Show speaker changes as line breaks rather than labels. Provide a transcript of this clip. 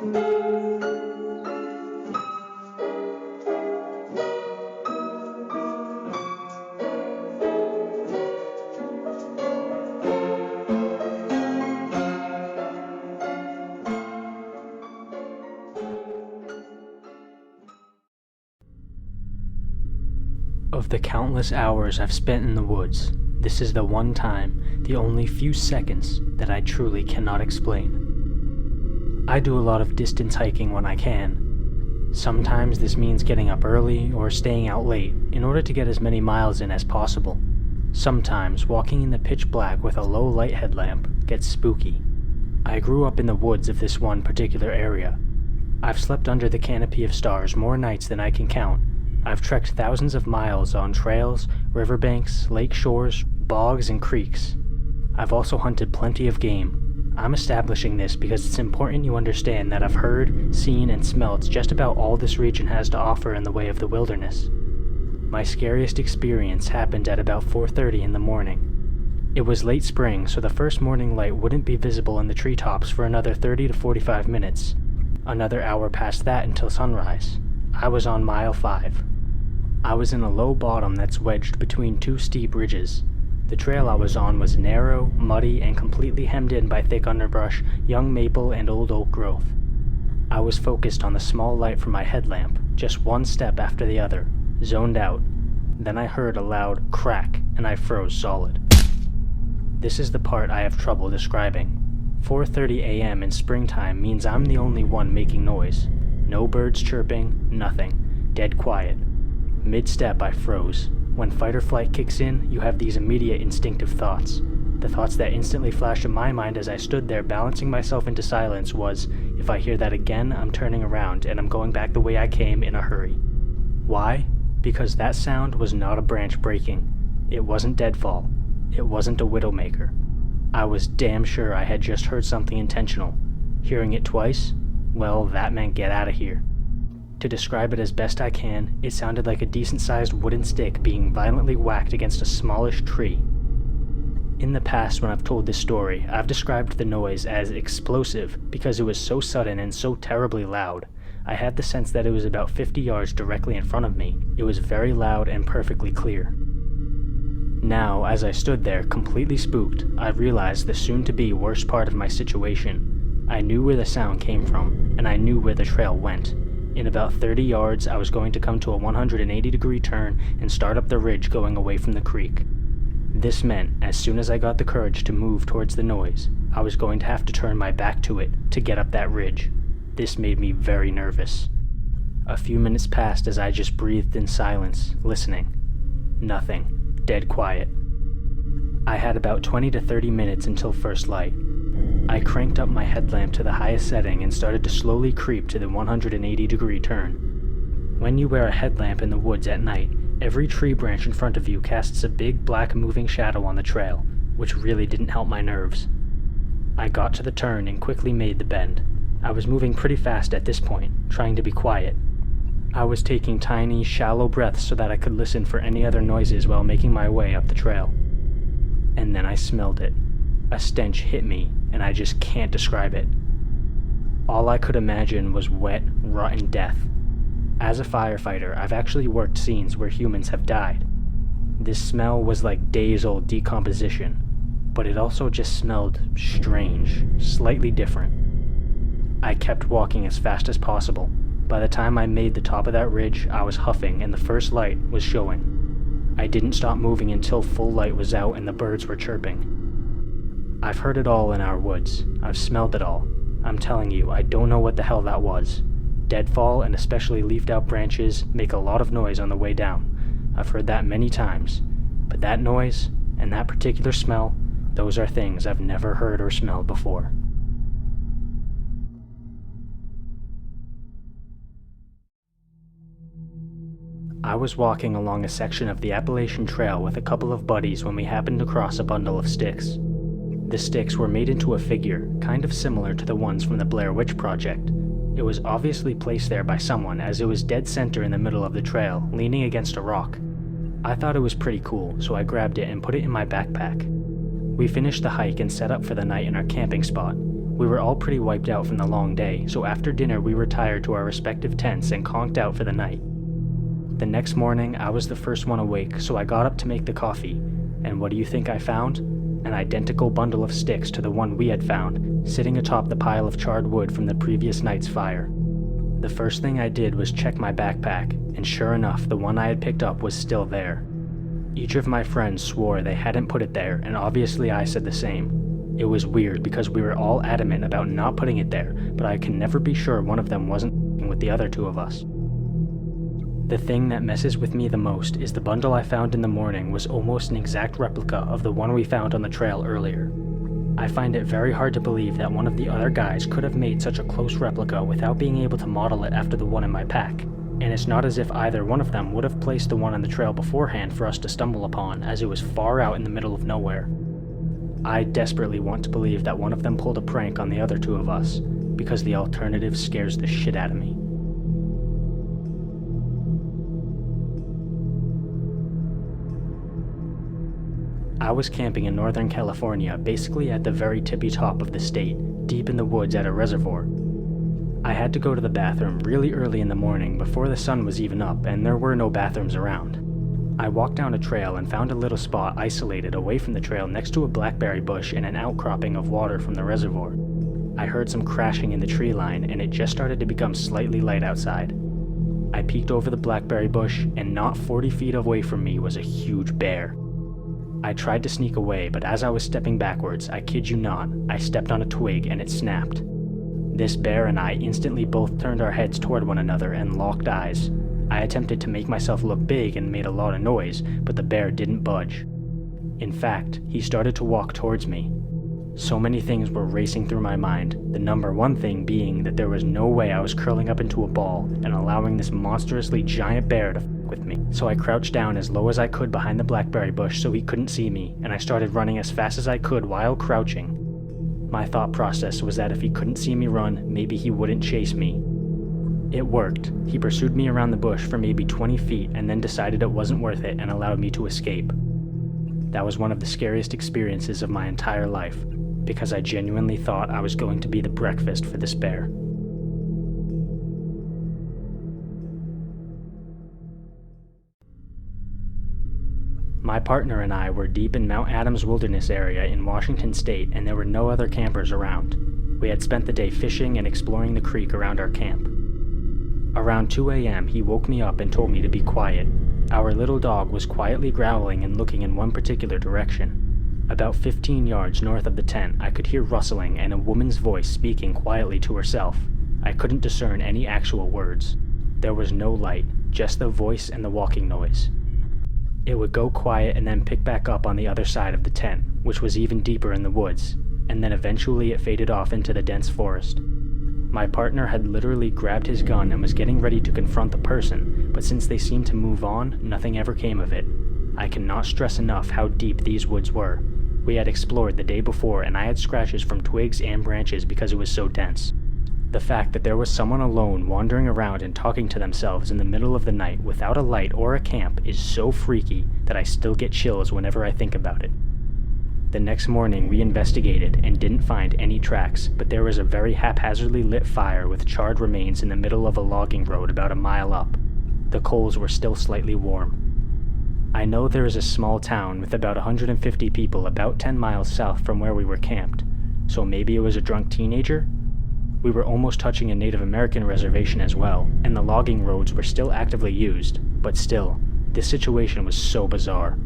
Of the countless hours I've spent in the woods, this is the one time, the only few seconds, that I truly cannot explain. I do a lot of distance hiking when I can. Sometimes this means getting up early or staying out late in order to get as many miles in as possible. Sometimes walking in the pitch black with a low light headlamp gets spooky. I grew up in the woods of this one particular area. I've slept under the canopy of stars more nights than I can count. I've trekked thousands of miles on trails, riverbanks, lake shores, bogs, and creeks. I've also hunted plenty of game. I'm establishing this because it's important you understand that I've heard, seen, and smelled just about all this region has to offer in the way of the wilderness. My scariest experience happened at about 4:30 in the morning. It was late spring, so the first morning light wouldn't be visible in the treetops for another 30 to 45 minutes. Another hour past that until sunrise. I was on mile 5. I was in a low bottom that's wedged between two steep ridges. The trail I was on was narrow, muddy, and completely hemmed in by thick underbrush, young maple, and old oak growth. I was focused on the small light from my headlamp, just one step after the other, zoned out. Then I heard a loud crack, and I froze solid. This is the part I have trouble describing. 4:30 a.m. in springtime means I'm the only one making noise. No birds chirping, nothing. Dead quiet. Mid-step, I froze. When fight or flight kicks in, you have these immediate instinctive thoughts. The thoughts that instantly flashed in my mind as I stood there balancing myself into silence was, if I hear that again, I'm turning around and I'm going back the way I came in a hurry. Why? Because that sound was not a branch breaking. It wasn't deadfall. It wasn't a widowmaker. I was damn sure I had just heard something intentional. Hearing it twice? Well, that meant get out of here. To describe it as best I can, it sounded like a decent-sized wooden stick being violently whacked against a smallish tree. In the past, when I've told this story, I've described the noise as explosive because it was so sudden and so terribly loud. I had the sense that it was about 50 yards directly in front of me. It was very loud and perfectly clear. Now, as I stood there, completely spooked, I realized the soon-to-be worst part of my situation. I knew where the sound came from, and I knew where the trail went. In about 30 yards, I was going to come to a 180-degree turn and start up the ridge going away from the creek. This meant, as soon as I got the courage to move towards the noise, I was going to have to turn my back to it to get up that ridge. This made me very nervous. A few minutes passed as I just breathed in silence, listening. Nothing. Dead quiet. I had about 20 to 30 minutes until first light. I cranked up my headlamp to the highest setting and started to slowly creep to the 180-degree turn. When you wear a headlamp in the woods at night, every tree branch in front of you casts a big black moving shadow on the trail, which really didn't help my nerves. I got to the turn and quickly made the bend. I was moving pretty fast at this point, trying to be quiet. I was taking tiny, shallow breaths so that I could listen for any other noises while making my way up the trail. And then I smelled it. A stench hit me, and I just can't describe it. All I could imagine was wet, rotten death. As a firefighter, I've actually worked scenes where humans have died. This smell was like days-old decomposition, but it also just smelled strange, slightly different. I kept walking as fast as possible. By the time I made the top of that ridge, I was huffing and the first light was showing. I didn't stop moving until full light was out and the birds were chirping. I've heard it all in our woods. I've smelled it all. I'm telling you, I don't know what the hell that was. Deadfall, and especially leafed-out branches, make a lot of noise on the way down. I've heard that many times. But that noise, and that particular smell, those are things I've never heard or smelled before. I was walking along a section of the Appalachian Trail with a couple of buddies when we happened across a bundle of sticks. The sticks were made into a figure, kind of similar to the ones from the Blair Witch Project. It was obviously placed there by someone as it was dead center in the middle of the trail, leaning against a rock. I thought it was pretty cool, so I grabbed it and put it in my backpack. We finished the hike and set up for the night in our camping spot. We were all pretty wiped out from the long day, so after dinner we retired to our respective tents and conked out for the night. The next morning, I was the first one awake, so I got up to make the coffee, and what do you think I found? An identical bundle of sticks to the one we had found, sitting atop the pile of charred wood from the previous night's fire. The first thing I did was check my backpack, and sure enough, the one I had picked up was still there. Each of my friends swore they hadn't put it there, and obviously I said the same. It was weird because we were all adamant about not putting it there, but I can never be sure one of them wasn't with the other two of us. The thing that messes with me the most is the bundle I found in the morning was almost an exact replica of the one we found on the trail earlier. I find it very hard to believe that one of the other guys could have made such a close replica without being able to model it after the one in my pack, and it's not as if either one of them would have placed the one on the trail beforehand for us to stumble upon, as it was far out in the middle of nowhere. I desperately want to believe that one of them pulled a prank on the other two of us, because the alternative scares the shit out of me. I was camping in Northern California, basically at the very tippy top of the state, deep in the woods at a reservoir. I had to go to the bathroom really early in the morning before the sun was even up, and there were no bathrooms around. I walked down a trail and found a little spot isolated away from the trail next to a blackberry bush and an outcropping of water from the reservoir. I heard some crashing in the tree line, and it just started to become slightly light outside. I peeked over the blackberry bush, and not 40 feet away from me was a huge bear. I tried to sneak away, but as I was stepping backwards, I kid you not, I stepped on a twig and it snapped. This bear and I instantly both turned our heads toward one another and locked eyes. I attempted to make myself look big and made a lot of noise, but the bear didn't budge. In fact, he started to walk towards me. So many things were racing through my mind, the number one thing being that there was no way I was curling up into a ball and allowing this monstrously giant bear to f with me. So I crouched down as low as I could behind the blackberry bush so he couldn't see me, and I started running as fast as I could while crouching. My thought process was that if he couldn't see me run, maybe he wouldn't chase me. It worked. He pursued me around the bush for maybe 20 feet and then decided it wasn't worth it and allowed me to escape. That was one of the scariest experiences of my entire life, because I genuinely thought I was going to be the breakfast for this bear. My partner and I were deep in Mount Adams Wilderness area in Washington State, and there were no other campers around. We had spent the day fishing and exploring the creek around our camp. Around 2 a.m., he woke me up and told me to be quiet. Our little dog was quietly growling and looking in one particular direction. About 15 yards north of the tent, I could hear rustling and a woman's voice speaking quietly to herself. I couldn't discern any actual words. There was no light, just the voice and the walking noise. It would go quiet and then pick back up on the other side of the tent, which was even deeper in the woods, and then eventually it faded off into the dense forest. My partner had literally grabbed his gun and was getting ready to confront the person, but since they seemed to move on, nothing ever came of it. I cannot stress enough how deep these woods were. We had explored the day before, and I had scratches from twigs and branches because it was so dense. The fact that there was someone alone wandering around and talking to themselves in the middle of the night without a light or a camp is so freaky that I still get chills whenever I think about it. The next morning we investigated and didn't find any tracks, but there was a very haphazardly lit fire with charred remains in the middle of a logging road about a mile up. The coals were still slightly warm. I know there is a small town with about 150 people about 10 miles south from where we were camped, so maybe it was a drunk teenager? We were almost touching a Native American reservation as well, and the logging roads were still actively used, but still, this situation was so bizarre.